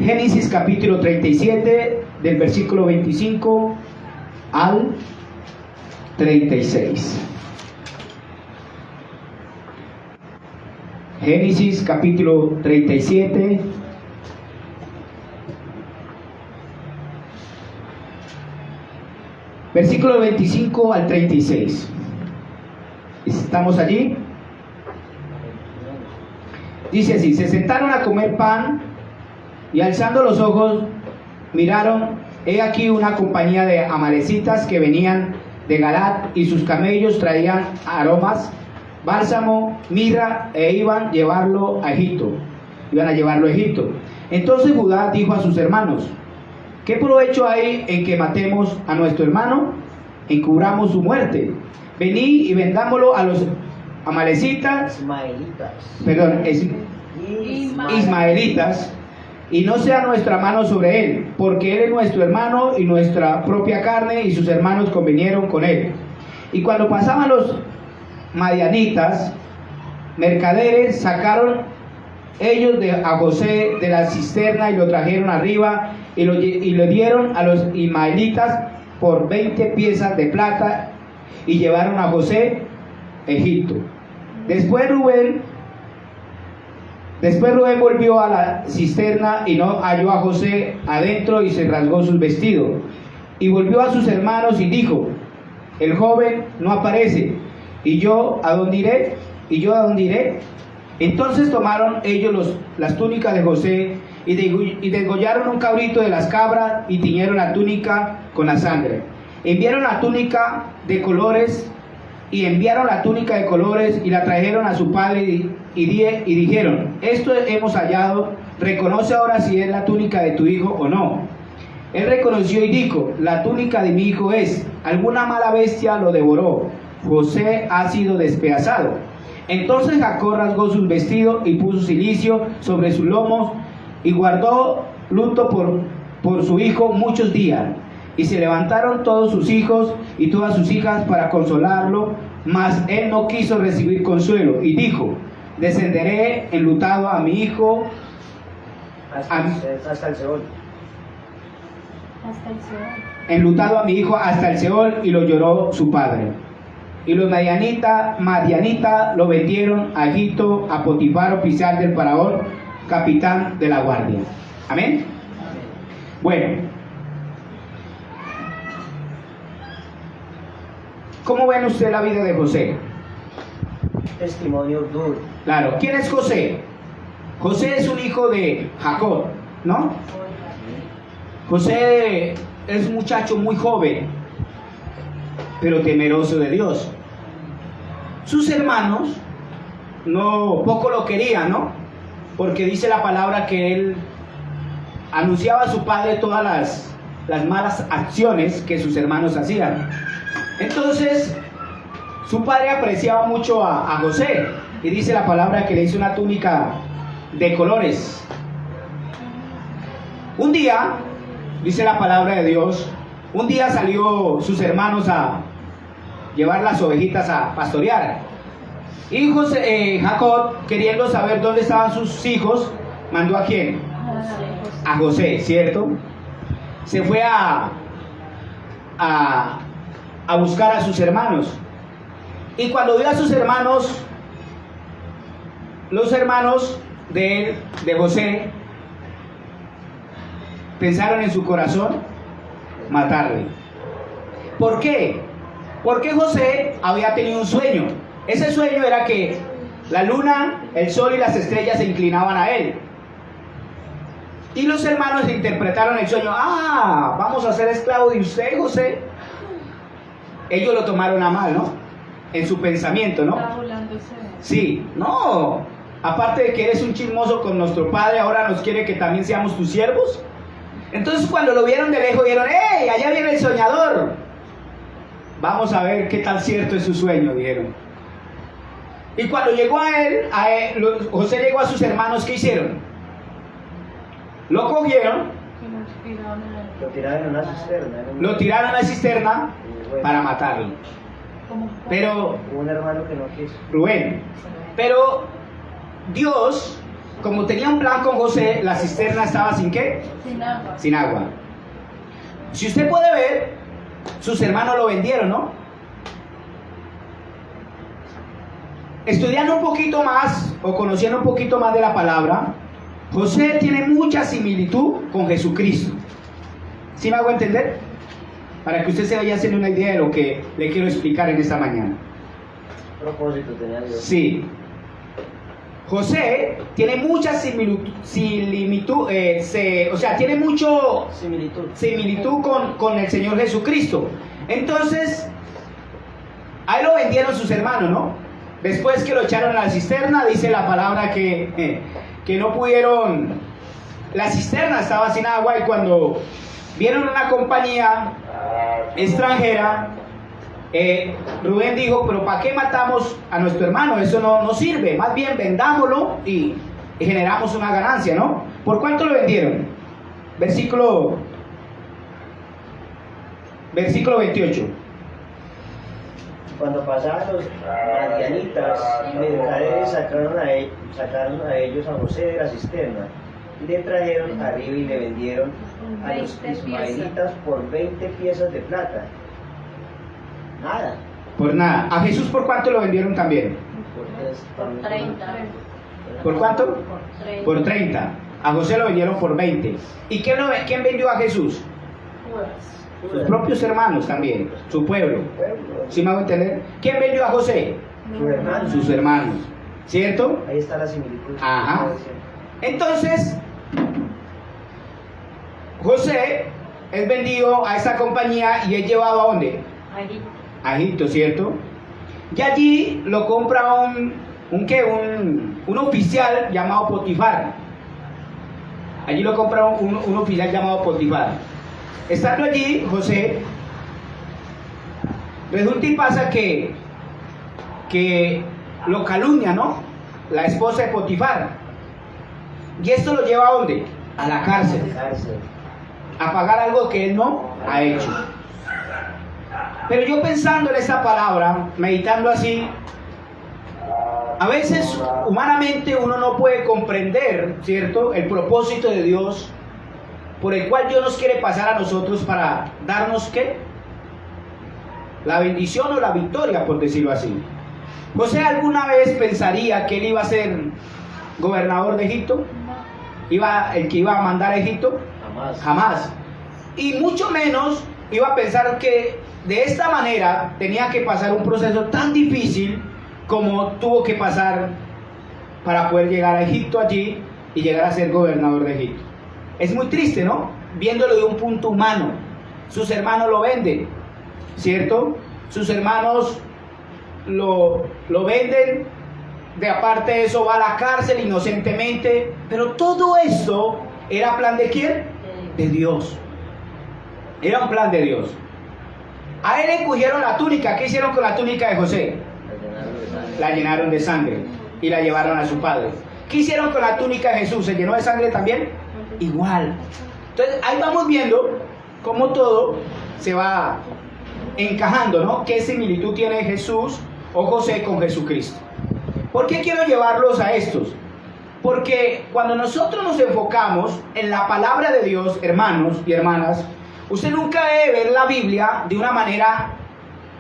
Génesis capítulo 37, del versículo 25 al 36. Génesis capítulo 37, versículo 25 al 36. ¿Estamos allí? Dice así: se sentaron a comer pan y alzando los ojos miraron, he aquí una compañía de amalecitas que venían de Galat, y sus camellos traían aromas, bálsamo, mirra, e iban a llevarlo a Egipto. Entonces Judá dijo a sus hermanos: ¿qué provecho hay en que matemos a nuestro hermano? Encubramos su muerte. Venid y vendámoslo a los amalecitas, ismaelitas, y no sea nuestra mano sobre él, porque él es nuestro hermano y nuestra propia carne, y sus hermanos convinieron con él. Y cuando pasaban los madianitas, mercaderes, sacaron ellos a José de la cisterna y lo trajeron arriba y lo dieron a los ismaelitas por 20 piezas de plata, y llevaron a José a Egipto. Después Rubén volvió a la cisterna y no halló a José adentro, y se rasgó sus vestidos. Y volvió a sus hermanos y dijo: el joven no aparece, ¿y yo a dónde iré? Entonces tomaron ellos las túnicas de José y degollaron un cabrito de las cabras y tiñeron la túnica con la sangre. Enviaron la túnica de colores y la trajeron a su padre y dijeron: esto hemos hallado, reconoce ahora si es la túnica de tu hijo o no. Él reconoció y dijo: la túnica de mi hijo es, alguna mala bestia lo devoró, José ha sido despedazado. Entonces Jacob rasgó sus vestidos y puso cilicio sobre sus lomos y guardó luto por su hijo muchos días. Y se levantaron todos sus hijos y todas sus hijas para consolarlo, mas él no quiso recibir consuelo y dijo: descenderé enlutado a mi hijo hasta el Seol. Enlutado a mi hijo hasta el Seol, y lo lloró su padre. Y los madianitas lo vendieron a Egipto, a Potifar, oficial del faraón, capitán de la guardia. Amén. Bueno, ¿cómo ven usted la vida de José? Testimonio duro. Claro, ¿quién es José? José es un hijo de Jacob, ¿no? José es un muchacho muy joven, pero temeroso de Dios. Sus hermanos poco lo querían, ¿no? Porque dice la palabra que él anunciaba a su padre todas las malas acciones que sus hermanos hacían. Entonces su padre apreciaba mucho a José, y dice la palabra que le hizo una túnica de colores. Un día, dice la palabra de Dios, un día salió sus hermanos a llevar las ovejitas a pastorear, y Jacob, queriendo saber dónde estaban sus hijos, mandó ¿a quién? A José, ¿cierto? Se fue a buscar a sus hermanos, y cuando vio a sus hermanos, los hermanos de José pensaron en su corazón matarle. ¿Por qué? Porque José había tenido un sueño. Ese sueño era que la luna, el sol y las estrellas se inclinaban a él. Y los hermanos interpretaron el sueño: vamos a ser esclavos de usted, José. Ellos lo tomaron a mal, ¿no? En su pensamiento, ¿no? Sí, no. Aparte de que eres un chismoso con nuestro padre, ahora nos quiere que también seamos tus siervos. Entonces cuando lo vieron de lejos, dijeron: ¡Ey, allá viene el soñador! Vamos a ver qué tan cierto es su sueño, dijeron. Y cuando llegó José llegó a sus hermanos, ¿qué hicieron? Lo cogieron, lo tiraron en una cisterna. Lo tiraron a la cisterna para matarlo. Pero un hermano que no quiso. Rubén. Pero Dios como tenía un plan con José, la cisterna estaba sin ¿qué? Sin agua. Sin agua. Si usted puede ver, sus hermanos lo vendieron, ¿no? Estudiando un poquito más o conociendo un poquito más de la palabra, José tiene mucha similitud con Jesucristo. ¿Sí me hago entender? Para que usted se vaya haciendo una idea de lo que le quiero explicar en esta mañana. Propósito tenía Dios. Sí. José tiene mucha similitud, tiene mucho similitud con el Señor Jesucristo. Entonces, ahí lo vendieron sus hermanos, ¿no? Después que lo echaron a la cisterna, dice la palabra que no pudieron, la cisterna estaba sin agua, y cuando vieron una compañía extranjera, Rubén dijo, pero ¿para qué matamos a nuestro hermano? Eso no sirve, más bien vendámoslo y generamos una ganancia, ¿no? ¿Por cuánto lo vendieron? Versículo 28. Cuando pasaban los madianitas, mercaderes sacaron a ellos a José de la cisterna y le trajeron arriba y le vendieron a los ismaelitas por 20 piezas de plata. Nada. Por nada. ¿A Jesús por cuánto lo vendieron también? Por 30. ¿Por cuánto? Por 30. A José lo vendieron por 20. ¿Y quién vendió a Jesús? Sus propios hermanos también, su pueblo. ¿Sí me hago entender? ¿Quién vendió a José? Sus hermanos. ¿Cierto? Ahí está la similitud. Ajá. Entonces, José es vendido a esta compañía y es llevado ¿a dónde? A Egipto, ¿cierto? Y allí lo compra un oficial llamado Potifar. Allí lo compra un oficial llamado Potifar. Estando allí, José, resulta y pasa que lo calumnia, ¿no? La esposa de Potifar. Y esto lo lleva ¿a dónde? A la cárcel. A pagar algo que él no ha hecho. Pero yo pensando en esta palabra, meditando así, a veces humanamente uno no puede comprender, ¿cierto?, el propósito de Dios por el cual Dios nos quiere pasar a nosotros para darnos ¿qué? La bendición o la victoria, por decirlo así. ¿José alguna vez pensaría que él iba a ser gobernador de Egipto? ¿El que iba a mandar a Egipto? Jamás. Y mucho menos iba a pensar que de esta manera tenía que pasar un proceso tan difícil como tuvo que pasar para poder llegar a Egipto allí y llegar a ser gobernador de Egipto. Es muy triste, ¿no? Viéndolo de un punto humano. Sus hermanos lo venden, ¿cierto? Sus hermanos lo venden. De aparte de eso va a la cárcel inocentemente. Pero todo esto era plan ¿de quién? De Dios. Era un plan de Dios. A él le cogieron la túnica. ¿Qué hicieron con la túnica de José? La llenaron de sangre y la llevaron a su padre. ¿Qué hicieron con la túnica de Jesús? ¿Se llenó de sangre también? Igual. Entonces ahí vamos viendo cómo todo se va encajando, ¿no? ¿Qué similitud tiene Jesús o José con Jesucristo? ¿Por qué quiero llevarlos a estos? Porque cuando nosotros nos enfocamos en la palabra de Dios, hermanos y hermanas, usted nunca debe ver la Biblia de una manera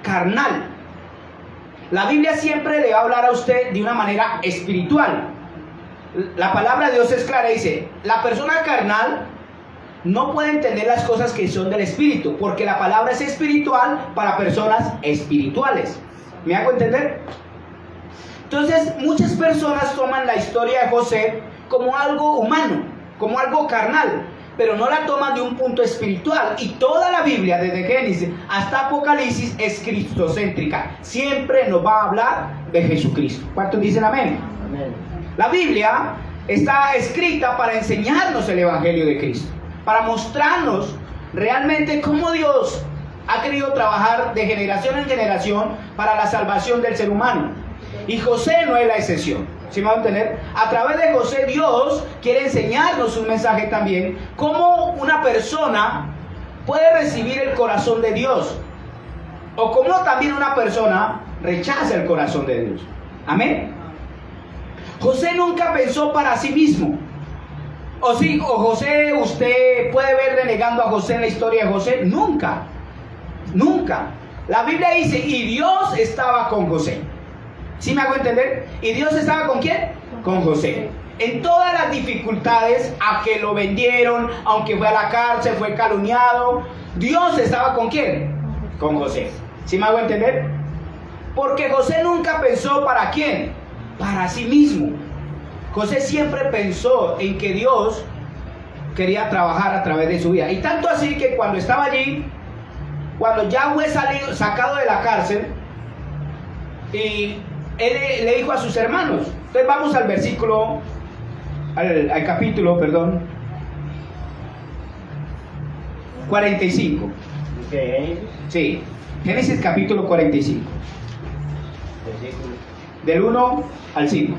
carnal. La Biblia siempre le va a hablar a usted de una manera espiritual. La palabra de Dios es clara, dice, la persona carnal no puede entender las cosas que son del espíritu, porque la palabra es espiritual para personas espirituales. ¿Me hago entender? Entonces, muchas personas toman la historia de José como algo humano, como algo carnal, pero no la toman de un punto espiritual. Y toda la Biblia, desde Génesis hasta Apocalipsis, es cristocéntrica. Siempre nos va a hablar de Jesucristo. ¿Cuántos dicen amén? Amén. La Biblia está escrita para enseñarnos el Evangelio de Cristo, para mostrarnos realmente cómo Dios ha querido trabajar de generación en generación para la salvación del ser humano. Y José no es la excepción. ¿Sí me van a entender? A través de José Dios quiere enseñarnos un mensaje también, cómo una persona puede recibir el corazón de Dios, o cómo también una persona rechaza el corazón de Dios. Amén. José nunca pensó para sí mismo. O sí, o José, usted puede ver renegando a José en la historia de José. Nunca, nunca. La Biblia dice, y Dios estaba con José. ¿Sí me hago entender? ¿Y Dios estaba con quién? Con José. En todas las dificultades, a que lo vendieron, aunque fue a la cárcel, fue calumniado, Dios estaba con quién? Con José. ¿Sí me hago entender? Porque José nunca pensó para quién, para sí mismo. José siempre pensó en que Dios quería trabajar a través de su vida. Y tanto así que cuando estaba allí, cuando ya fue sacado de la cárcel, y él le dijo a sus hermanos. Entonces vamos al versículo, al capítulo, perdón, 45. ¿Dice Génesis? Sí, Génesis capítulo 45. Versículo. Del 1 al 5.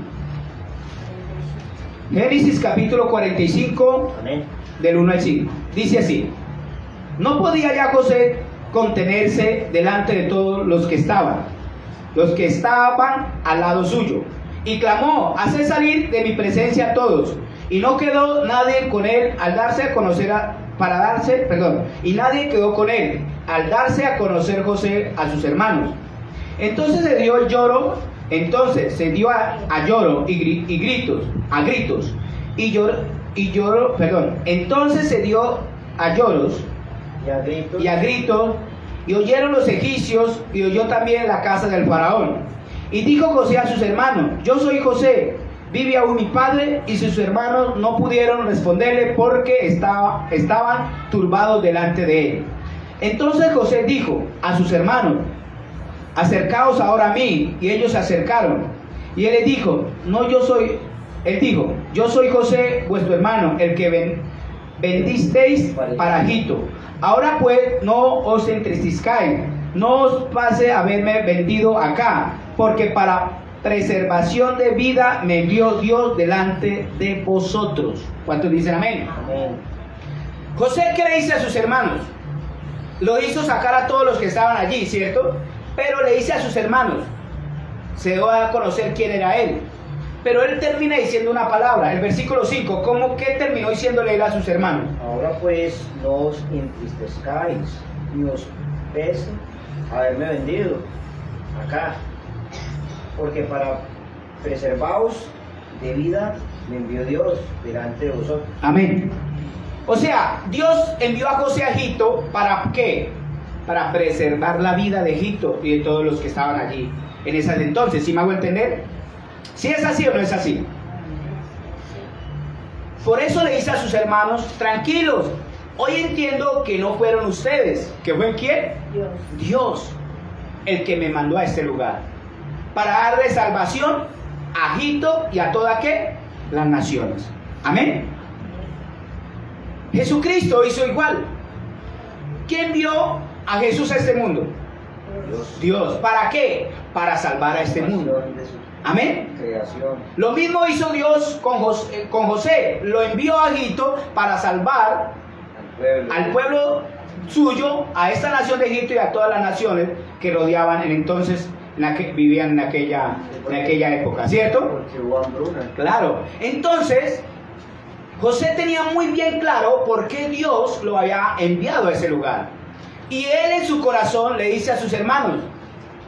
Génesis capítulo 45, Amén. del 1 al 5. Dice así: no podía ya José contenerse delante de todos los que estaban al lado suyo, y clamó: haced salir de mi presencia a todos. Y no quedó nadie con él al darse a conocer y nadie quedó con él al darse a conocer José a sus hermanos. Entonces se dio el lloro. Entonces se dio a lloro y gritos, entonces se dio a lloros Y a gritos. y oyeron los egipcios, y oyó también la casa del faraón. Y dijo José a sus hermanos: yo soy José, vive aún mi padre. Y sus hermanos no pudieron responderle, porque estaban turbados delante de él. Entonces José dijo a sus hermanos: acercaos ahora a mí. Y ellos se acercaron. Y él les dijo: yo soy José, vuestro hermano, el que vendisteis para Egipto. Ahora pues no os entristezcáis, no os pase haberme vendido acá, porque para preservación de vida me envió Dios delante de vosotros. ¿Cuántos dicen amén? Amén. José, ¿qué le dice a sus hermanos? Lo hizo sacar a todos los que estaban allí, ¿cierto? Pero le dice a sus hermanos, se dio a conocer quién era él. Pero él termina diciendo una palabra, el versículo 5, ¿cómo que terminó diciéndole él a sus hermanos? Ahora pues no os entristezcáis, ni os pese haberme vendido acá, porque para preservaos de vida me envió Dios delante de vosotros. Amén. O sea, Dios envió a José a Egipto, ¿para qué? Para preservar la vida de Egipto y de todos los que estaban allí en ese entonces. ¿Sí me hago entender? ¿Sí es así o no es así? Por eso le dice a sus hermanos: tranquilos, hoy entiendo que no fueron ustedes. ¿Que fue quién? Dios el que me mandó a este lugar para darle salvación a Egipto y a todas las naciones. Amén. Jesucristo hizo igual. ¿Quién envió a Jesús a este mundo? Dios. ¿Para qué? Para salvar a este mundo. Amén. Creación. Lo mismo hizo Dios con José. Lo envió a Egipto para salvar al pueblo suyo, a esta nación de Egipto y a todas las naciones que rodeaban entonces, vivían en aquella época, ¿cierto? Porque hubo hambruna. Claro. Entonces, José tenía muy bien claro por qué Dios lo había enviado a ese lugar. Y él en su corazón le dice a sus hermanos: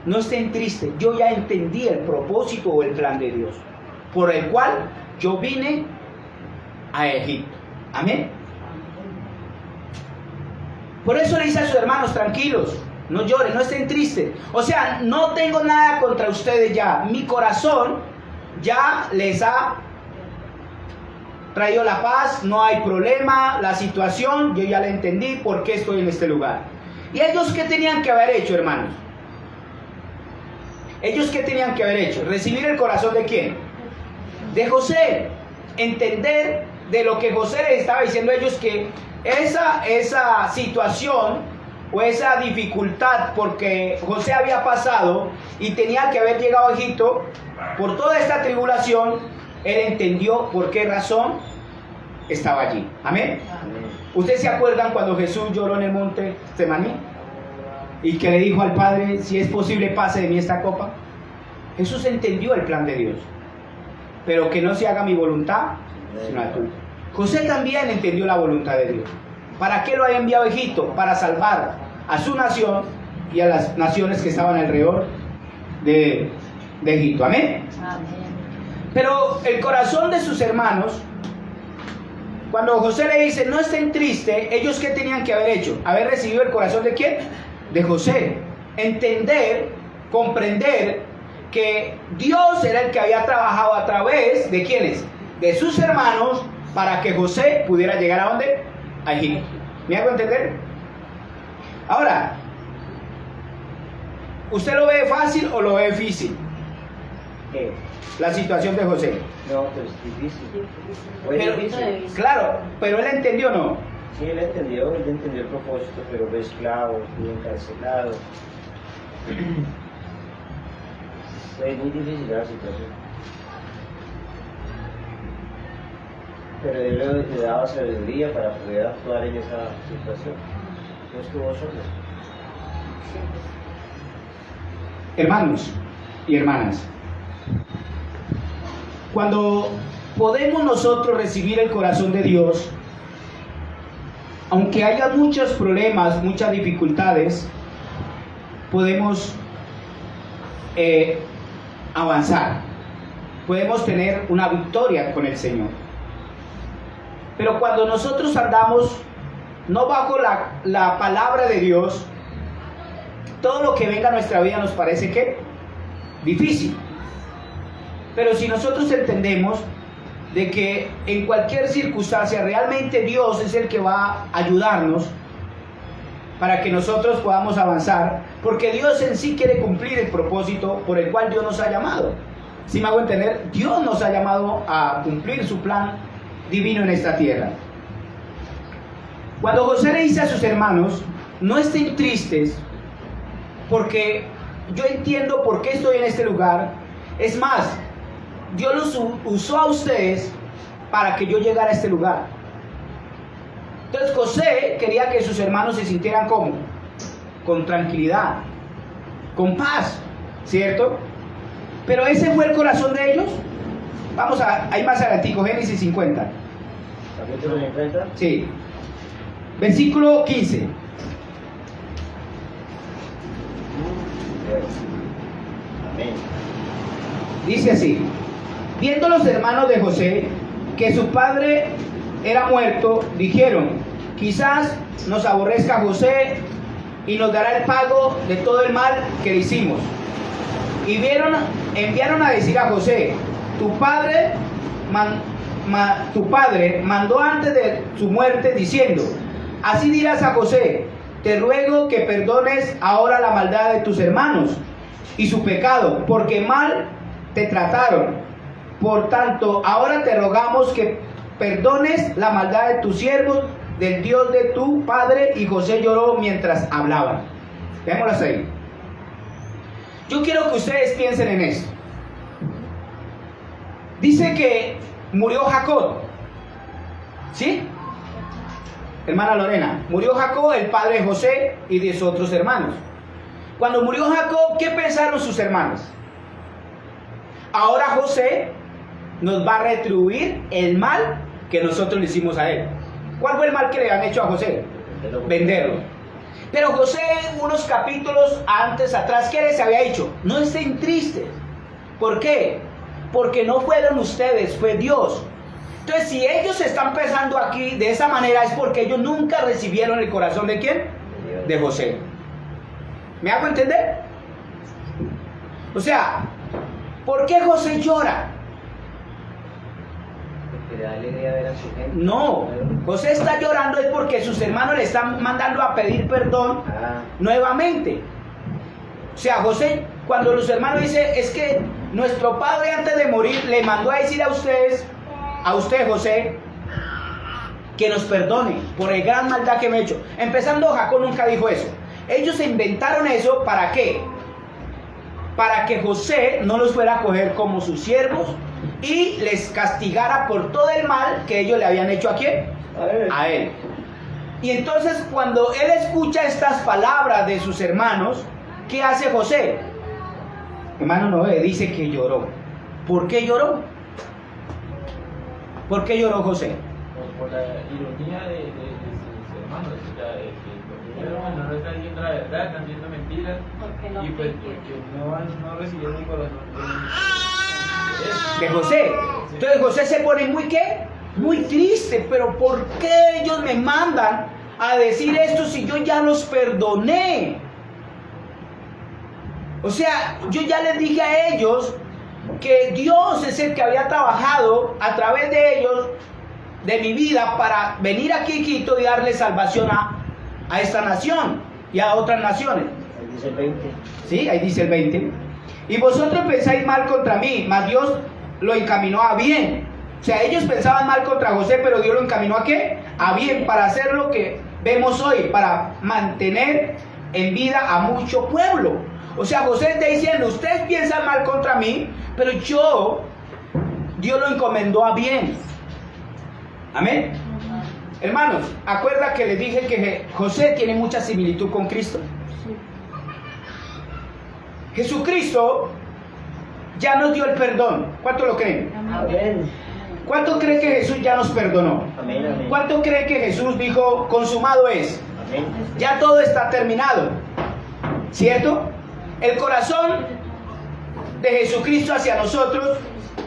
no estén tristes, yo ya entendí el propósito o el plan de Dios, por el cual yo vine a Egipto. Amén. Por eso le dice a sus hermanos: tranquilos, no lloren, no estén tristes. O sea, no tengo nada contra ustedes ya. Mi corazón ya les ha traído la paz, no hay problema, la situación, yo ya la entendí, por qué estoy en este lugar. ¿Y ellos qué tenían que haber hecho, hermanos? ¿Ellos qué tenían que haber hecho? ¿Recibir el corazón de quién? De José. Entender de lo que José les estaba diciendo a ellos, que esa situación o esa dificultad, porque José había pasado y tenía que haber llegado a Egipto por toda esta tribulación, él entendió por qué razón estaba allí. Amén. ¿Ustedes se acuerdan cuando Jesús lloró en el monte Getsemaní? Y que le dijo al Padre: si es posible, pase de mí esta copa. Jesús entendió el plan de Dios. pero que no se haga mi voluntad, sino la tuya. José también entendió la voluntad de Dios. ¿Para qué lo había enviado a Egipto? Para salvar a su nación y a las naciones que estaban alrededor de Egipto. Amén. Amén. Pero el corazón de sus hermanos, cuando José le dice, no estén tristes, ellos ¿qué tenían que haber hecho? Haber recibido el corazón de ¿quién? De José. Entender, comprender que Dios era el que había trabajado a través de ¿quiénes? De sus hermanos, para que José pudiera llegar a ¿dónde? A Egipto. ¿Me hago entender? Ahora, ¿usted lo ve fácil o lo ve difícil? ¿Qué? La situación de José. No, pues difícil. Fue Pero, difícil. claro, pero él entendió, ¿no? Sí, él entendió el propósito, pero fue esclavo, estuvo encarcelado. Fue muy difícil la situación. Pero él le daba sabiduría para poder actuar en esa situación. No estuvo solo. Hermanos y hermanas, cuando podemos nosotros recibir el corazón de Dios, aunque haya muchos problemas, muchas dificultades, podemos avanzar, podemos tener una victoria con el Señor. Pero cuando nosotros andamos no bajo la palabra de Dios, todo lo que venga a nuestra vida nos parece que difícil. Pero si nosotros entendemos de que en cualquier circunstancia realmente Dios es el que va a ayudarnos para que nosotros podamos avanzar, porque Dios en sí quiere cumplir el propósito por el cual Dios nos ha llamado. Si me hago entender, Dios nos ha llamado a cumplir su plan divino en esta tierra. Cuando José le dice a sus hermanos, no estén tristes, porque yo entiendo por qué estoy en este lugar. Es más, Dios los usó a ustedes para que yo llegara a este lugar. Entonces José quería que sus hermanos se sintieran como con tranquilidad, con paz, ¿cierto? Pero ese fue el corazón de ellos. Vamos a, ahí más adelantico, Génesis 50. ¿Capítulo 50? Sí. Versículo 15. Amén. Dice así: viendo los hermanos de José que su padre era muerto, dijeron, quizás nos aborrezca José y nos dará el pago de todo el mal que le hicimos. Y enviaron a decir a José, tu padre mandó antes de su muerte diciendo, así dirás a José, te ruego que perdones ahora la maldad de tus hermanos y su pecado, porque mal te trataron. Por tanto, ahora te rogamos que perdones la maldad de tus siervos, del Dios de tu padre. Y José lloró mientras hablaban. Veámoslo ahí. Yo quiero que ustedes piensen en esto. Dice que murió Jacob, ¿sí? Hermana Lorena, murió Jacob, el padre de José y de sus otros hermanos. Cuando murió Jacob, ¿qué pensaron sus hermanos? Ahora José nos va a retribuir el mal que nosotros le hicimos a él. ¿Cuál fue el mal que le han hecho a José? Venderlo. Pero José, unos capítulos antes, atrás, ¿qué les había dicho? No estén tristes. ¿Por qué? Porque no fueron ustedes, fue Dios. Entonces, si ellos están pensando aquí de esa manera, es porque ellos nunca recibieron el corazón de ¿quién? De José. ¿Me hago entender? O sea, ¿por qué José llora? Porque le da alegría ver a su gente. No, José está llorando es porque sus hermanos le están mandando a pedir perdón nuevamente. O sea, José, cuando los hermanos dicen, es que nuestro padre antes de morir le mandó a decir a usted José, que nos perdone por el gran maldad que me he hecho. Empezando, Jacob nunca dijo eso. Ellos se inventaron eso, ¿para qué? Para que José no los fuera a coger como sus siervos y les castigara por todo el mal que ellos le habían hecho ¿a quién? A él. Y entonces cuando él escucha estas palabras de sus hermanos, ¿qué hace José? Hermano Noé dice que lloró. ¿Por qué lloró? ¿Por qué lloró José? Por la ironía de sus hermanos, o sea, que no están diciendo la verdad, están diciendo mentiras, Porque no y pues creyeron. porque no recibieron el corazón De José. Entonces José se pone muy ¿qué? Muy triste. Pero ¿por qué ellos me mandan a decir esto si yo ya los perdoné? O sea, yo ya les dije a ellos que Dios es el que había trabajado a través de ellos, de mi vida, para venir aquí a Quito y darle salvación a esta nación y a otras naciones. Ahí dice el 20. Sí, ahí dice el 20. Y vosotros pensáis mal contra mí, mas Dios lo encaminó a bien. O sea, ellos pensaban mal contra José, pero Dios lo encaminó ¿a qué? A bien, para hacer lo que vemos hoy, para mantener en vida a mucho pueblo. O sea, José está diciendo, ustedes piensan mal contra mí, pero Dios lo encomendó a bien. Amén. Hermanos, acuerda que les dije que José tiene mucha similitud con Cristo. Jesucristo ya nos dio el perdón. ¿Cuánto lo creen? Amén. ¿Cuánto creen que Jesús ya nos perdonó? Amén, amén. ¿Cuánto creen que Jesús dijo, consumado es? Amén. Ya todo está terminado. ¿Cierto? El corazón de Jesucristo hacia nosotros,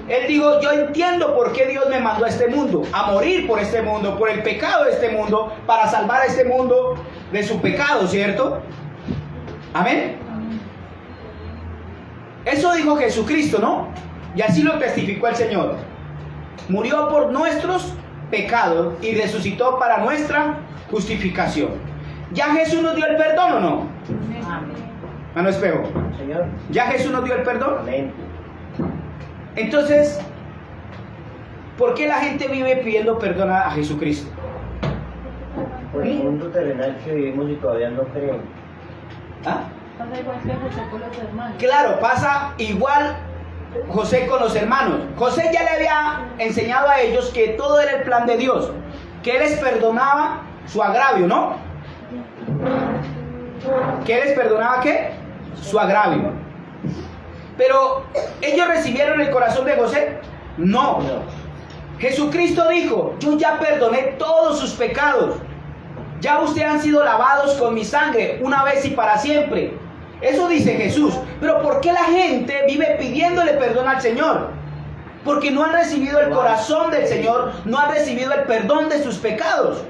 Él dijo, yo entiendo por qué Dios me mandó a este mundo, a morir por este mundo, por el pecado de este mundo, para salvar a este mundo de su pecado, ¿cierto? Amén. Eso dijo Jesucristo, ¿no? Y así lo testificó el Señor. Murió por nuestros pecados y resucitó para nuestra justificación. ¿Ya Jesús nos dio el perdón o no? Amén. Mano espejo. Señor. ¿Ya Jesús nos dio el perdón? Amén. Entonces, ¿por qué la gente vive pidiendo perdón a Jesucristo? Por el mundo terrenal que vivimos y todavía no creen. ¿Ah? Pasa igual que José con los hermanos. Claro, pasa igual José con los hermanos. José ya le había enseñado a ellos que todo era el plan de Dios, que Él les perdonaba su agravio, ¿no? ¿Que Él les perdonaba qué? Su agravio. Pero, ¿ellos recibieron el corazón de José? No. No. Jesucristo dijo, yo ya perdoné todos sus pecados. Ya ustedes han sido lavados con mi sangre, una vez y para siempre. Eso dice Jesús. Pero ¿por qué la gente vive pidiéndole perdón al Señor? Porque no han recibido el corazón del Señor, no han recibido el perdón de sus pecados.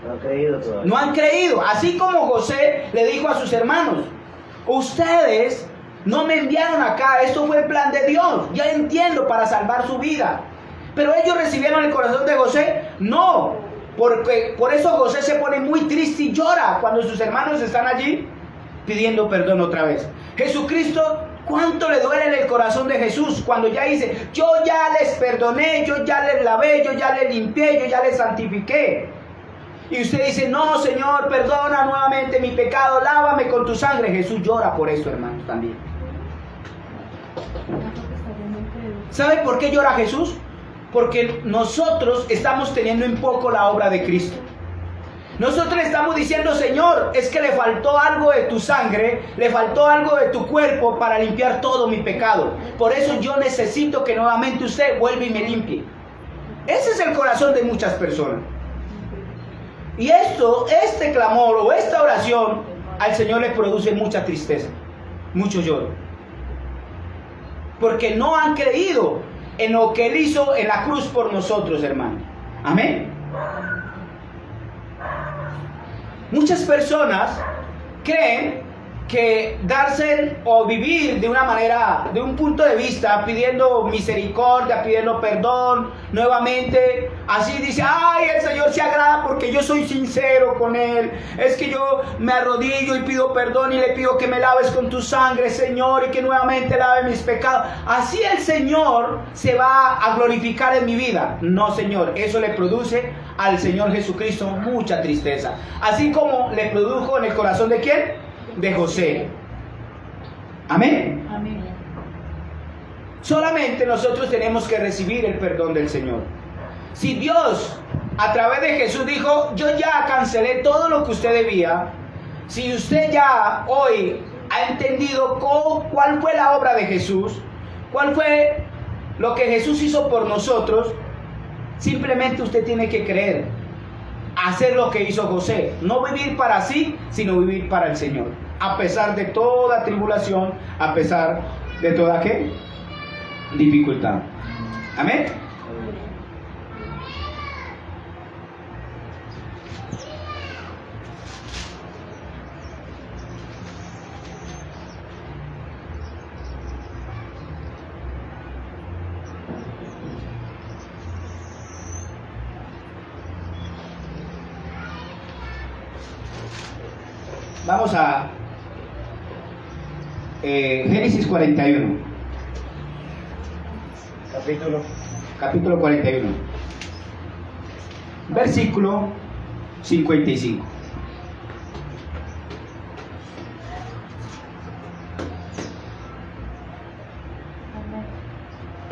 No han creído todavía. No han creído. Así como José le dijo a sus hermanos, ustedes no me enviaron acá, esto fue el plan de Dios, ya entiendo, para salvar su vida. Pero ellos recibieron el corazón de José, no. Porque por eso José se pone muy triste y llora cuando sus hermanos están allí pidiendo perdón otra vez. Jesucristo, ¿cuánto le duele en el corazón de Jesús cuando ya dice, yo ya les perdoné, yo ya les lavé, yo ya les limpié, yo ya les santifiqué? Y usted dice, no, Señor, perdona nuevamente mi pecado, lávame con tu sangre. Jesús llora por eso, hermanos, también. ¿Sabe por qué llora Jesús? Porque nosotros estamos teniendo en poco la obra de Cristo. Nosotros le estamos diciendo, Señor, es que le faltó algo de tu sangre, le faltó algo de tu cuerpo para limpiar todo mi pecado. Por eso yo necesito que nuevamente usted vuelva y me limpie. Ese es el corazón de muchas personas. Y este clamor o esta oración al Señor le produce mucha tristeza, mucho lloro. Porque no han creído en lo que Él hizo en la cruz por nosotros, hermano. Amén. Muchas personas creen que darse o vivir de una manera, de un punto de vista, pidiendo misericordia, pidiendo perdón, nuevamente, así dice, ay, el Señor se agrada porque yo soy sincero con Él, es que yo me arrodillo y pido perdón y le pido que me laves con tu sangre, Señor, y que nuevamente lave mis pecados. Así el Señor se va a glorificar en mi vida. No, Señor, eso le produce al Señor Jesucristo mucha tristeza. Así como le produjo en el corazón de ¿quién? De José. Amén. Amén. Solamente nosotros tenemos que recibir el perdón del Señor. Si Dios a través de Jesús dijo, yo ya cancelé todo lo que usted debía, si usted ya hoy ha entendido cuál fue la obra de Jesús, cuál fue lo que Jesús hizo por nosotros, Simplemente usted tiene que creer, hacer lo que hizo José, no vivir para sí, sino vivir para el Señor, a pesar de toda tribulación, a pesar de toda ¿qué? Dificultad. Amén. Vamos a Génesis 41. Capítulo 41. Versículo 55.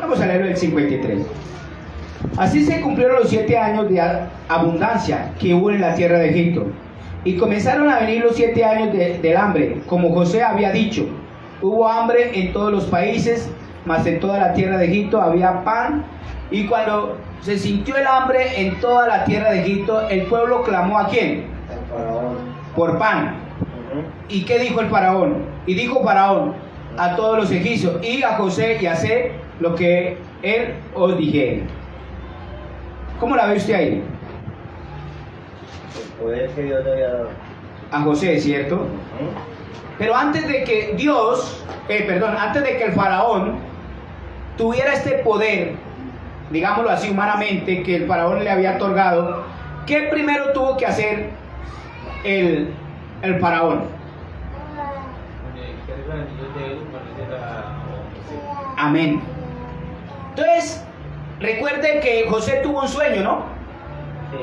Vamos a leer el 53. Así se cumplieron los 7 años de abundancia que hubo en la tierra de Egipto. Y comenzaron a venir los 7 años del hambre, como José había dicho. Hubo hambre en todos los países, mas en toda la tierra de Egipto había pan. Y cuando se sintió el hambre en toda la tierra de Egipto, el pueblo clamó ¿a quién? Al faraón. Por pan. ¿Y qué dijo el faraón? Y dijo faraón a todos los egipcios: id a José y haced lo que él os dijere. ¿Cómo la ve usted ahí? El poder que Dios le había dado. A José, ¿cierto? Pero antes de que antes de que el faraón tuviera este poder, digámoslo así humanamente, que el faraón le había otorgado, ¿qué primero tuvo que hacer el faraón? Amén. Entonces, recuerde que José tuvo un sueño, ¿no? Sí.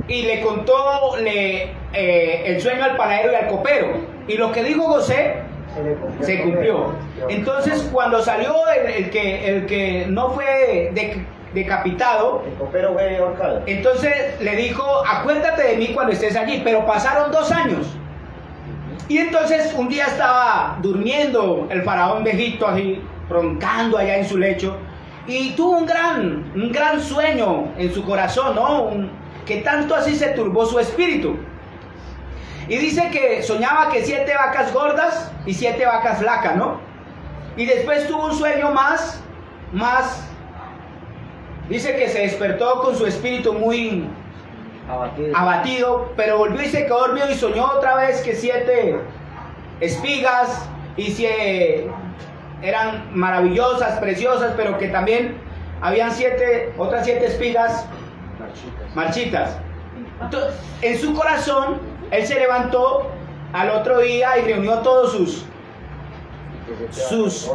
Y le contó el sueño al panadero y al copero. Y lo que dijo José se cumplió. Entonces, cuando salió el que no fue decapitado, el copero fue ahorcado. entonces le dijo: acuérdate de mí cuando estés allí. Pero pasaron 2 años. Y entonces un día estaba durmiendo el faraón de Egipto, así, roncando allá en su lecho, y tuvo un gran sueño en su corazón, ¿no? Que tanto así se turbó su espíritu. Y dice que soñaba que 7 vacas gordas y 7 vacas flacas, ¿no? Y después tuvo un sueño más, dice que se despertó con su espíritu muy abatido, pero volvió y se quedó dormido y soñó otra vez que 7 espigas eran maravillosas, preciosas, pero que también habían otras 7 espigas marchitas. Entonces, en su corazón, él se levantó al otro día y reunió todos sus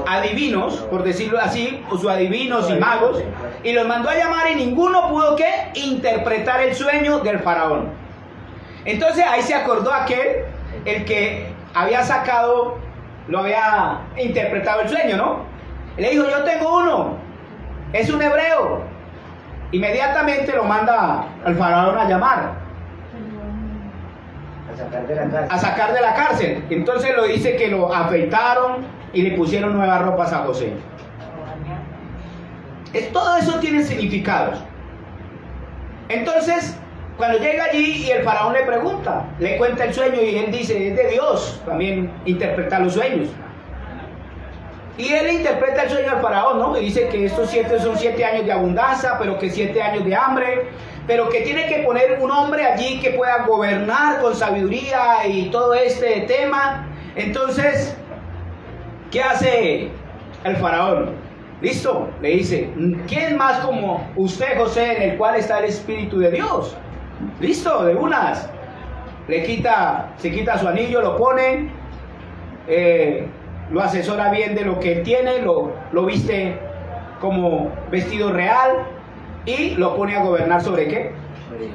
adivinos, por decirlo así, o sus adivinos y magos, y los mandó a llamar, y ninguno pudo ¿qué? Interpretar el sueño del faraón. Entonces ahí se acordó aquel, el que había lo había interpretado el sueño, ¿no? Le dijo: yo tengo uno, es un hebreo. Inmediatamente lo manda al faraón a llamar, a sacar de la cárcel. Entonces lo dice que lo afeitaron y le pusieron nuevas ropas a José. Todo eso tiene significados. Entonces, cuando llega allí y el faraón le pregunta, le cuenta el sueño, y él dice: es de Dios también interpretar los sueños. Y él interpreta el sueño al faraón, ¿no? Y dice que estos 7 son 7 años de abundancia, pero que 7 años de hambre, pero que tiene que poner un hombre allí que pueda gobernar con sabiduría y todo este tema. Entonces, ¿qué hace el faraón? Listo, le dice: ¿quién más como usted, José, en el cual está el Espíritu de Dios? Listo, de unas. Se quita su anillo, lo pone, lo asesora bien de lo que él tiene, lo viste como vestido real y lo pone a gobernar ¿sobre qué?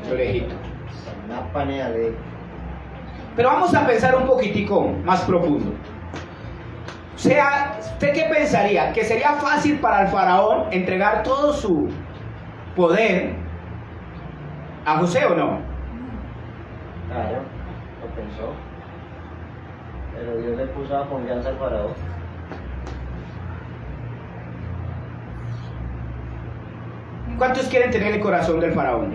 Sobre Egipto. Pero vamos a pensar un poquitico más profundo. O sea, ¿usted qué pensaría? ¿Que sería fácil para el faraón entregar todo su poder a José o no? Claro, lo pensó. Pero Dios le puso la confianza al faraón. ¿Cuántos quieren tener el corazón del faraón?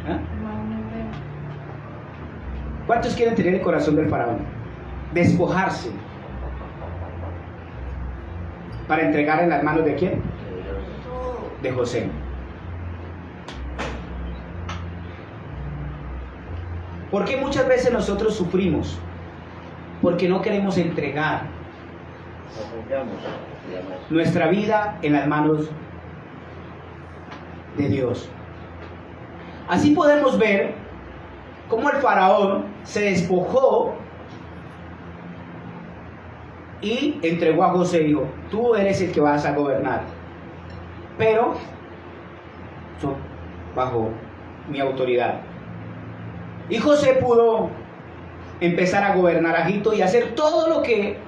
¿Ah? ¿Cuántos quieren tener el corazón del faraón? Despojarse para entregar en las manos de quién? De José. ¿Por qué muchas veces nosotros sufrimos? Porque no queremos entregar nuestra vida en las manos de Dios. Así podemos ver cómo el faraón se despojó y entregó a José y dijo: tú eres el que vas a gobernar, pero bajo mi autoridad. Y José pudo empezar a gobernar a Egipto y hacer todo lo que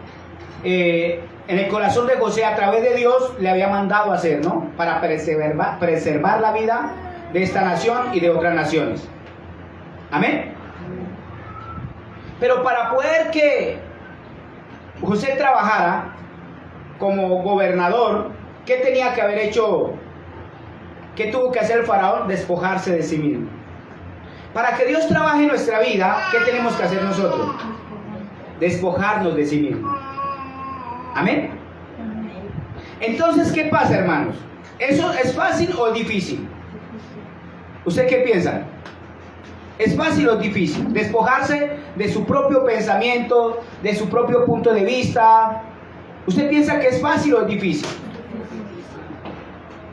en el corazón de José, a través de Dios, le había mandado hacer, ¿no? Para preservar la vida de esta nación y de otras naciones. Amén. Pero para poder que José trabajara como gobernador, ¿qué tenía que haber hecho? ¿Qué tuvo que hacer el faraón? Despojarse de sí mismo. Para que Dios trabaje en nuestra vida, ¿qué tenemos que hacer nosotros? Despojarnos de sí mismo. Amén. Entonces, ¿qué pasa, hermanos? ¿Eso es fácil o difícil? ¿Usted qué piensa? ¿Es fácil o difícil? Despojarse de su propio pensamiento, de su propio punto de vista. ¿Usted piensa que es fácil o es difícil?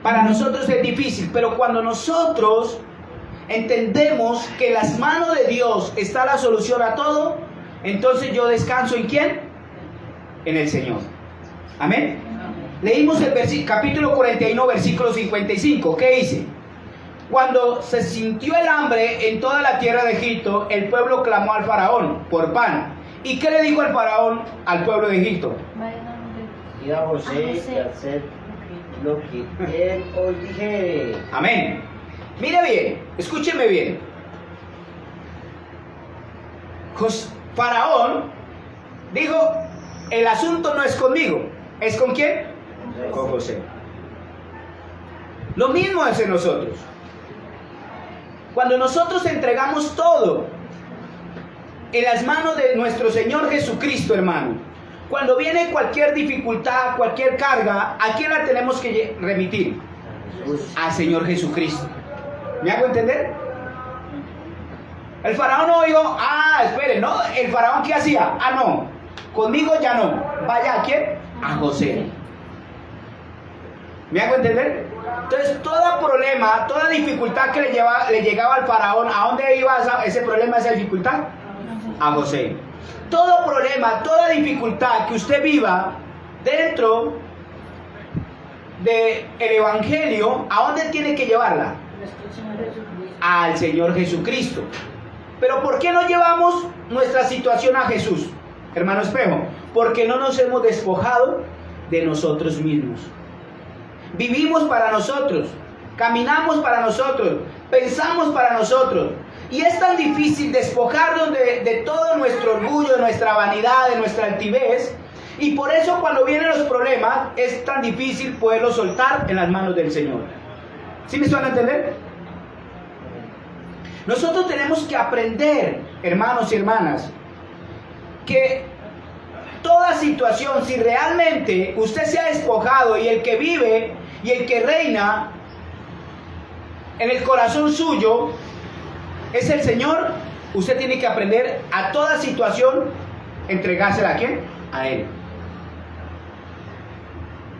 Para nosotros es difícil, pero cuando nosotros entendemos que en las manos de Dios está la solución a todo, entonces yo descanso ¿en quién? En el Señor. Amén. Leímos el capítulo 41, versículo 55. ¿Qué dice? Cuando se sintió el hambre en toda la tierra de Egipto, el pueblo clamó al faraón por pan. ¿Y qué le dijo el faraón al pueblo de Egipto? Y a José y hacer lo que él os dijere. Amén. Mire bien, escúcheme bien. Faraón dijo: el asunto no es conmigo, ¿es con quién? Con José. Lo mismo es en nosotros. Cuando nosotros entregamos todo en las manos de nuestro Señor Jesucristo, hermano, cuando viene cualquier dificultad, cualquier carga, ¿a quién la tenemos que remitir? Al Señor Jesucristo. ¿Me hago entender? El faraón no dijo: espere, ¿no? El faraón ¿qué hacía? No, conmigo ya no. Vaya, ¿a quién? A José. ¿Me hago entender? Entonces, todo problema, toda dificultad que le llegaba al faraón, ¿a dónde iba ese problema, esa dificultad? A José. Todo problema, toda dificultad que usted viva dentro del Evangelio, ¿a dónde tiene que llevarla? Al Señor Jesucristo. Pero ¿por qué no llevamos nuestra situación a Jesús, hermano Espejo? Porque no nos hemos despojado de nosotros mismos. Vivimos para nosotros, caminamos para nosotros, pensamos para nosotros. Y es tan difícil despojarnos de todo nuestro orgullo, de nuestra vanidad, de nuestra altivez. Y por eso cuando vienen los problemas es tan difícil poderlos soltar en las manos del Señor. ¿Sí me suena a entender? Nosotros tenemos que aprender, hermanos y hermanas, que toda situación, si realmente usted se ha despojado y el que vive y el que reina en el corazón suyo es el Señor, usted tiene que aprender a toda situación entregársela ¿a quién? A Él.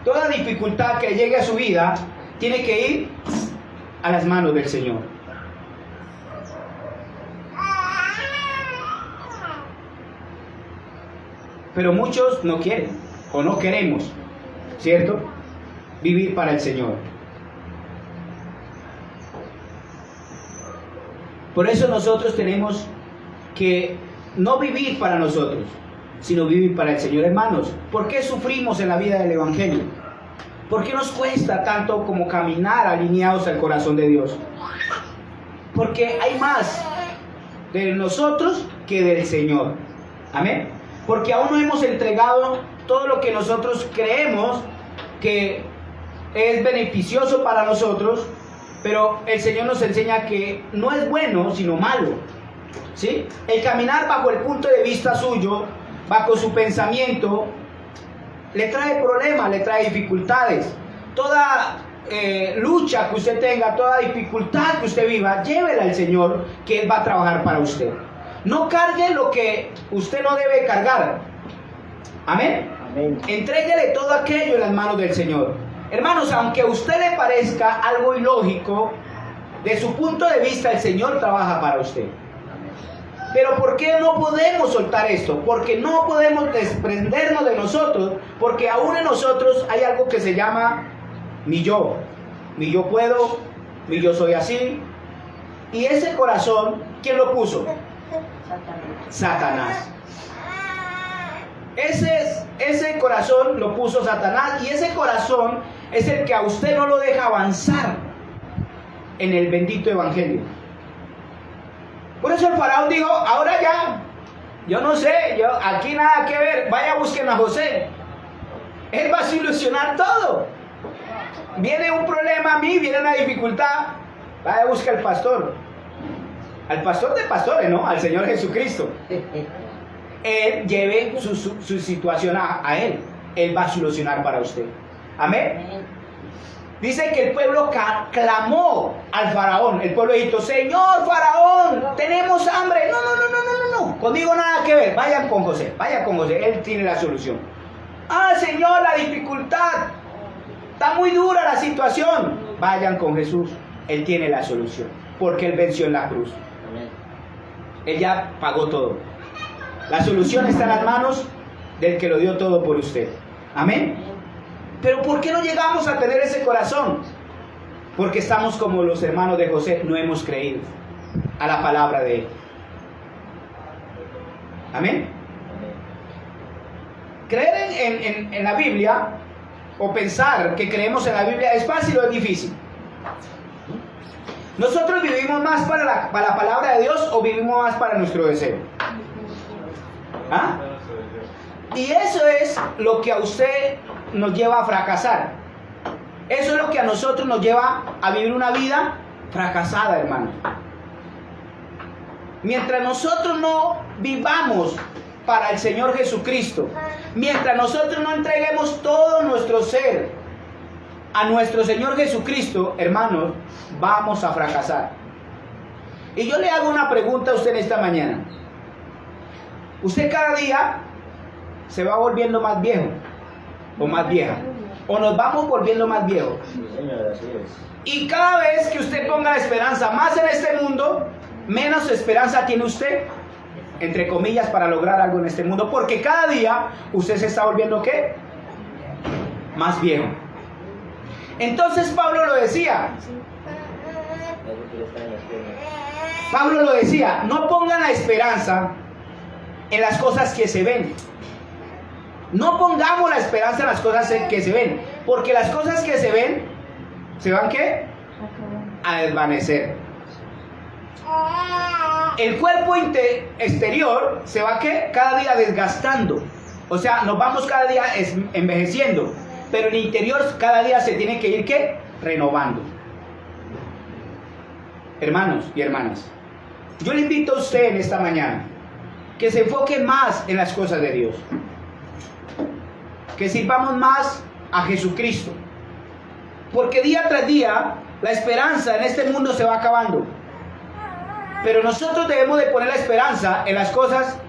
Toda dificultad que llegue a su vida tiene que ir a las manos del Señor. Pero muchos no quieren o no queremos, ¿cierto? Vivir para el Señor. Por eso nosotros tenemos que no vivir para nosotros, sino vivir para el Señor, hermanos. ¿Por qué sufrimos en la vida del Evangelio? ¿Por qué nos cuesta tanto como caminar alineados al corazón de Dios? Porque hay más de nosotros que del Señor. Amén. Porque aún no hemos entregado todo lo que nosotros creemos que es beneficioso para nosotros, pero el Señor nos enseña que no es bueno, sino malo. ¿Sí? El caminar bajo el punto de vista suyo, bajo su pensamiento, le trae problemas, le trae dificultades. Toda lucha que usted tenga, toda dificultad que usted viva, llévela al Señor, que Él va a trabajar para usted. No cargue lo que usted no debe cargar. Amén. Amén. Entréguele todo aquello en las manos del Señor. Hermanos, aunque a usted le parezca algo ilógico, de su punto de vista el Señor trabaja para usted. Pero ¿por qué no podemos soltar esto? Porque no podemos desprendernos de nosotros, porque aún en nosotros hay algo que se llama mi yo puedo, mi yo soy así. Y ese corazón, ¿quién lo puso? Satanás. Ese corazón lo puso Satanás, y ese corazón es el que a usted no lo deja avanzar en el bendito evangelio. Por eso el faraón dijo, ahora ya, yo no sé, aquí nada que ver, vaya busquen a José. Él va a solucionar todo. Viene un problema a mí, viene una dificultad, vaya a buscar al pastor de pastores, ¿no? Al Señor Jesucristo. Él lleve su situación a Él. Él va a solucionar para usted. Amén. Dice que el pueblo clamó al faraón, el pueblo de Egipto, Señor faraón, tenemos hambre. No, conmigo nada que ver, vayan con José, Él tiene la solución. Ah, Señor, la dificultad, está muy dura la situación. Vayan con Jesús, Él tiene la solución, porque Él venció en la cruz. Él ya pagó todo. La solución está en las manos del que lo dio todo por usted. Amén. Pero ¿por qué no llegamos a tener ese corazón? Porque estamos como los hermanos de José, no hemos creído a la palabra de Él. Amén. Creer en la Biblia, o pensar que creemos en la Biblia, ¿es fácil o es difícil? ¿Nosotros vivimos más para la palabra de Dios o vivimos más para nuestro deseo? ¿Ah? Y eso es lo que a usted nos lleva a fracasar. Eso es lo que a nosotros nos lleva a vivir una vida fracasada, hermano. Mientras nosotros no vivamos para el Señor Jesucristo, mientras nosotros no entreguemos todo nuestro ser a nuestro Señor Jesucristo, hermanos, vamos a fracasar. Y yo le hago una pregunta a usted en esta mañana. Usted cada día se va volviendo más viejo o más vieja, o nos vamos volviendo más viejos. Sí, señor, así es. Y cada vez que usted ponga la esperanza más en este mundo, menos esperanza tiene usted, entre comillas, para lograr algo en este mundo, porque cada día usted se está volviendo ¿qué? Más viejo. Entonces Pablo lo decía, no pongan la esperanza en las cosas que se ven. No pongamos la esperanza en las cosas que se ven, porque las cosas que se ven, ¿se van qué? A desvanecer. El cuerpo exterior se va ¿qué? Cada día desgastando. O sea, nos vamos cada día envejeciendo, pero el interior cada día se tiene que ir ¿qué? Renovando. Hermanos y hermanas, yo le invito a usted en esta mañana que se enfoque más en las cosas de Dios, que sirvamos más a Jesucristo, porque día tras día la esperanza en este mundo se va acabando, pero nosotros debemos de poner la esperanza en las cosas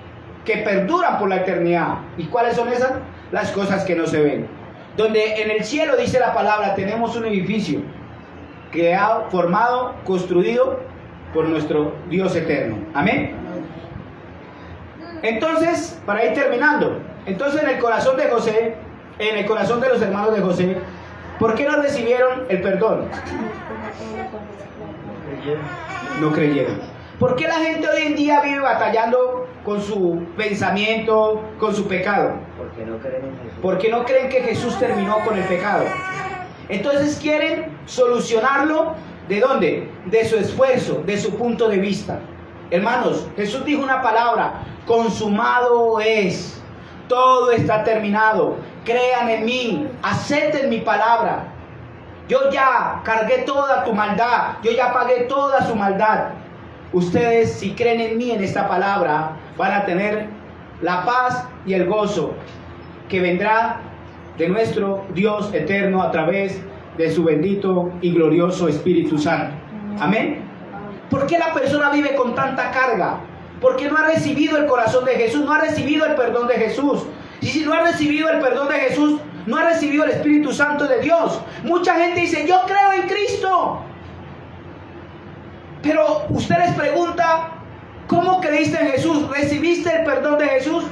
que perduran por la eternidad. ¿Y cuáles son esas? Las cosas que no se ven, donde en el cielo, dice la palabra, tenemos un edificio creado, formado, construido por nuestro Dios eterno. Amén. Entonces, para ir terminando, entonces en el corazón de José, en el corazón de los hermanos de José, ¿por qué no recibieron el perdón? No creyeron. ¿Por qué la gente hoy en día vive batallando con su pensamiento, con su pecado? Porque no creen en Jesús. Porque no creen que Jesús terminó con el pecado. Entonces quieren solucionarlo, ¿de dónde? De su esfuerzo, de su punto de vista. Hermanos, Jesús dijo una palabra: consumado es, todo está terminado, crean en mí, acepten mi palabra. yo ya cargué toda tu maldad, yo ya pagué toda su maldad. Ustedes, si creen en mí, en esta palabra, van a tener la paz y el gozo que vendrá de nuestro Dios eterno a través de su bendito y glorioso Espíritu Santo. Amén. ¿Por qué la persona vive con tanta carga? Porque no ha recibido el corazón de Jesús, no ha recibido el perdón de Jesús. Y si no ha recibido el perdón de Jesús, no ha recibido el Espíritu Santo de Dios. Mucha gente dice, yo creo en Cristo. Pero usted les pregunta, ¿cómo creíste en Jesús? ¿Recibiste el perdón de Jesús?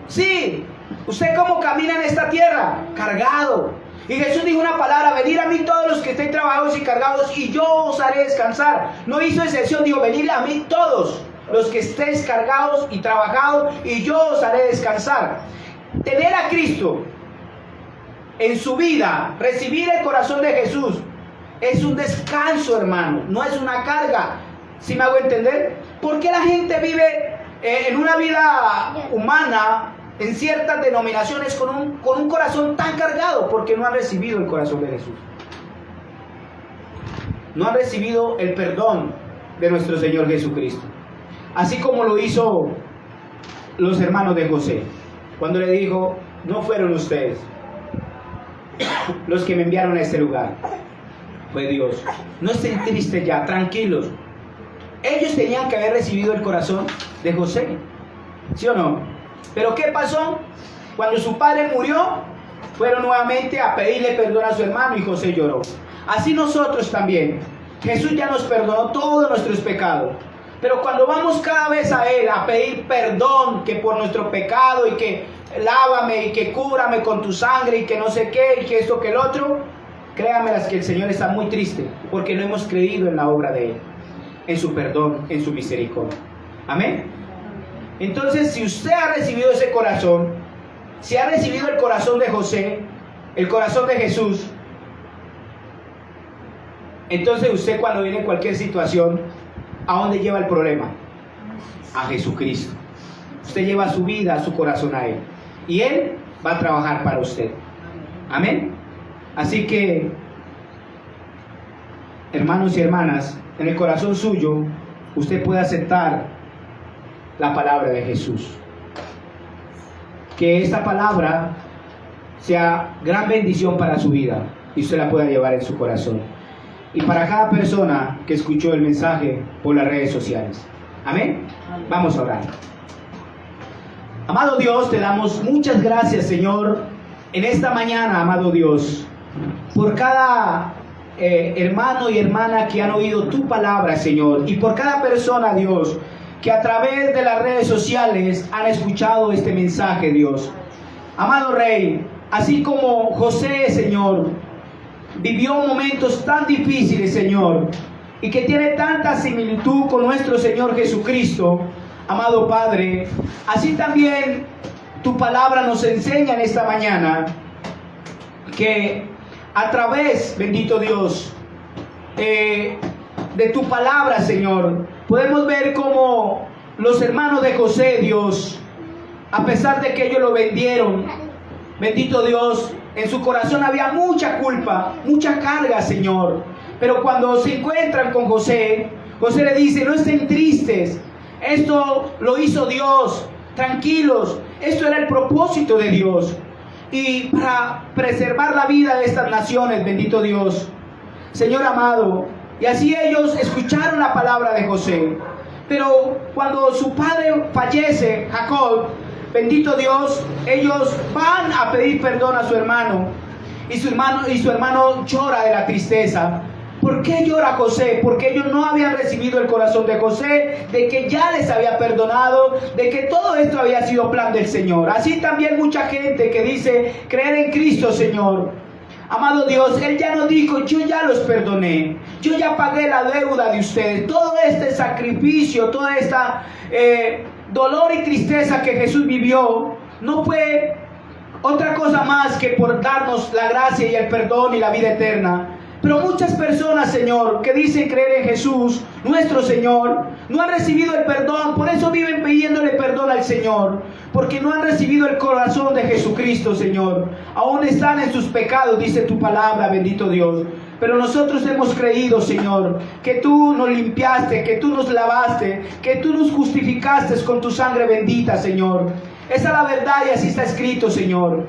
Sí. ¿Usted cómo camina en esta tierra? Cargado. Y Jesús dijo una palabra, venid a mí todos los que estén trabajados y cargados y yo os haré descansar. No hizo excepción, dijo, venid a mí todos los que estéis cargados y trabajados y yo os haré descansar. Tener a Cristo en su vida, recibir el corazón de Jesús, es un descanso, hermano, no es una carga. ¿Sí me hago entender? ¿Por qué la gente vive en una vida humana, en ciertas denominaciones, con un corazón tan cargado? Porque no han recibido el corazón de Jesús. No han recibido el perdón de nuestro Señor Jesucristo. Así como lo hizo los hermanos de José, cuando le dijo, no fueron ustedes los que me enviaron a este lugar, fue Dios. No estén tristes ya, tranquilos. Ellos tenían que haber recibido el corazón de José, ¿sí o no? Pero ¿qué pasó? Cuando su padre murió, fueron nuevamente a pedirle perdón a su hermano y José lloró. Así nosotros también. Jesús ya nos perdonó todos nuestros pecados. Pero cuando vamos cada vez a Él a pedir perdón, que por nuestro pecado y que lávame y que cúbrame con tu sangre y que no sé qué y que esto que el otro, créanme las que el Señor está muy triste porque no hemos creído en la obra de Él, en su perdón, en su misericordia. Amén. Entonces, si usted ha recibido ese corazón, si ha recibido el corazón de José, el corazón de Jesús, entonces usted cuando viene en cualquier situación, ¿a dónde lleva el problema? A Jesucristo. Usted lleva su vida, su corazón a Él. Y Él va a trabajar para usted. Amén. Así que, hermanos y hermanas, en el corazón suyo, usted puede aceptar la palabra de Jesús. Que esta palabra sea gran bendición para su vida y usted la pueda llevar en su corazón. Y para cada persona que escuchó el mensaje por las redes sociales. Amén. Vamos a orar. Amado Dios, te damos muchas gracias, Señor, en esta mañana, amado Dios, por cada hermano y hermana que han oído tu palabra, Señor, y por cada persona, Dios, que a través de las redes sociales han escuchado este mensaje, Dios. Amado Rey, así como José, Señor, vivió momentos tan difíciles, Señor, y que tiene tanta similitud con nuestro Señor Jesucristo, amado Padre, así también tu palabra nos enseña en esta mañana que a través, bendito Dios, de tu palabra, Señor, podemos ver cómo los hermanos de José, Dios, a pesar de que ellos lo vendieron, bendito Dios, en su corazón había mucha culpa, mucha carga, Señor. Pero cuando se encuentran con José, José le dice, no estén tristes, esto lo hizo Dios, tranquilos, esto era el propósito de Dios. Y para preservar la vida de estas naciones, bendito Dios, Señor amado, y así ellos escucharon la palabra de José. Pero cuando su padre fallece, Jacob, bendito Dios, ellos van a pedir perdón a su hermano. Y su hermano llora de la tristeza. ¿Por qué llora José? Porque ellos no habían recibido el corazón de José, de que ya les había perdonado, de que todo esto había sido plan del Señor. Así también mucha gente que dice creer en Cristo, Señor. Amado Dios, Él ya nos dijo, yo ya los perdoné, yo ya pagué la deuda de ustedes. Todo este sacrificio, toda esta dolor y tristeza que Jesús vivió, no fue otra cosa más que por darnos la gracia y el perdón y la vida eterna. Pero muchas personas, Señor, que dicen creer en Jesús, nuestro Señor, no han recibido el perdón. Por eso viven pidiéndole perdón al Señor, porque no han recibido el corazón de Jesucristo, Señor. Aún están en sus pecados, dice tu palabra, bendito Dios. pero nosotros hemos creído, Señor, que tú nos limpiaste, que tú nos lavaste, que tú nos justificaste con tu sangre bendita, Señor. Esa es la verdad y así está escrito, Señor,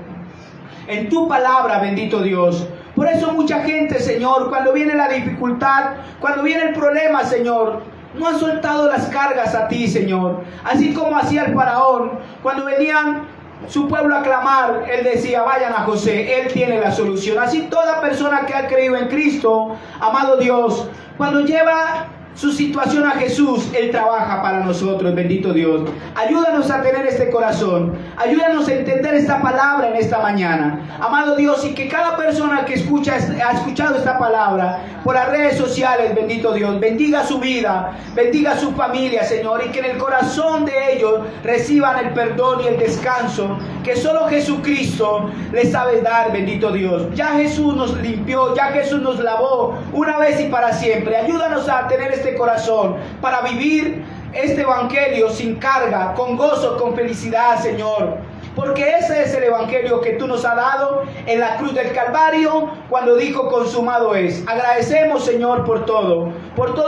en tu palabra, bendito Dios. Por eso mucha gente, Señor, cuando viene la dificultad, cuando viene el problema, Señor, no han soltado las cargas a ti, Señor. Así como hacía el faraón, cuando venían su pueblo a clamar, él decía, vayan a José, él tiene la solución. Así toda persona que ha creído en Cristo, amado Dios, cuando lleva su situación a Jesús, él trabaja para nosotros, bendito Dios. Ayúdanos a tener este corazón, ayúdanos a entender esta palabra en esta mañana, amado Dios, y que cada persona que ha escuchado esta palabra por las redes sociales, bendito Dios, bendiga su vida, bendiga su familia, Señor, y que en el corazón de ellos reciban el perdón y el descanso que solo Jesucristo les sabe dar, bendito Dios. Ya Jesús nos limpió, ya Jesús nos lavó una vez y para siempre. Ayúdanos a tener este corazón para vivir este evangelio sin carga, con gozo, con felicidad, Señor, porque ese es el evangelio que tú nos has dado en la cruz del Calvario cuando dijo consumado es. Agradecemos, Señor, por todo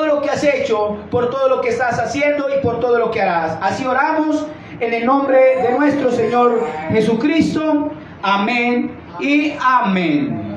lo que has hecho, por todo lo que estás haciendo y por todo lo que harás. Así oramos en el nombre de nuestro Señor Jesucristo. Amén y amén.